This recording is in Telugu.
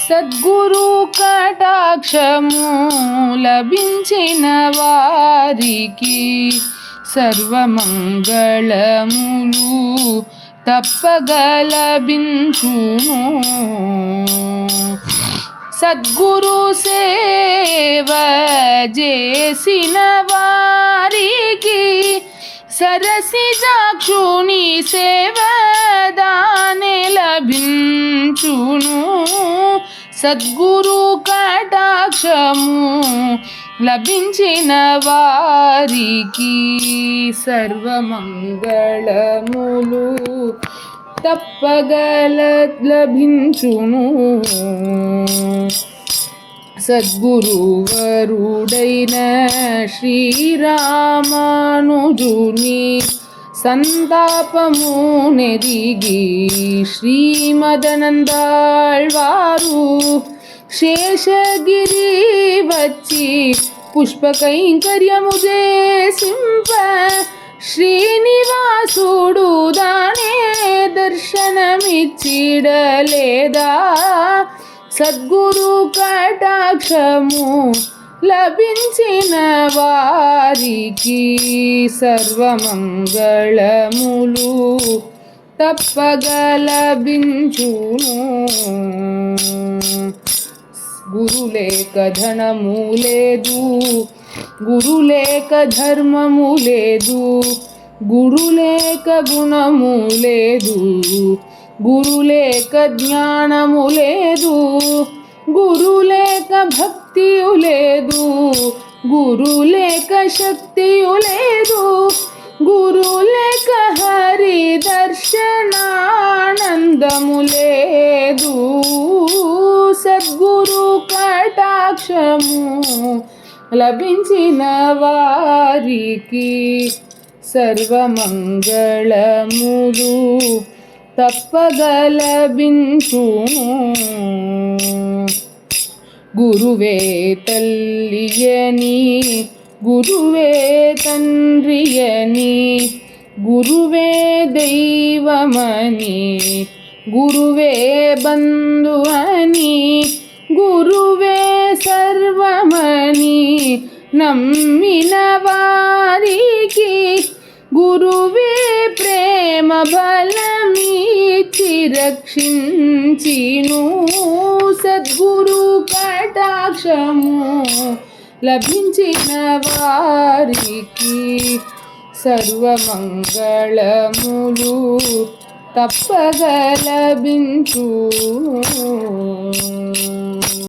సద్గురు కటాక్షము లభించిన వారికి సర్వమంగళములు తప్పగా లభించును. సద్గురు సేవ చేసిన వారికి సరసిజాక్షుని సేవ దానే లభించును. సద్గురు కటాక్షము లభించిన వారికి సర్వమంగళములు తప్పగా లభించును. సద్గురువరుడైన శ్రీరామానుజుని సంతాపము నెరిగి శ్రీమదనందాళ్వారు శేషగిరి వచ్చి పుష్పకైంకర్యము చేసింప శ్రీనివాసుడు దానే దర్శనమిచ్చిడలేదా. సద్గురు కటాక్షము లభించిన వారికి సర్వమంగళములు తప్పగా లభించును. గురులేక ధనము లేదు, గురులేక ధర్మము లేదు, గురులేక గుణము లేదు, గురులేక జ్ఞానము లేదు, గురులేక భక్తియు లేదు, గురులేక శక్తియు లేదు, గురులేక హరి దర్శనానందము లేదు. సద్గురు కటాక్షము లభించిన వారికి సర్వమంగళములు తప్పగా లభించును. గురువే తల్లియని, గురువే తండ్రియని, గురువే దైవమని, గురువే బంధువని, గురువే సర్వమని నమ్మిన వారికి గురువే ప్రేమ బలమిచ్చి రక్షించిను. సద్గురు కటాక్షము లభించిన వారికి సర్వమంగళములు తప్పగా లభించును.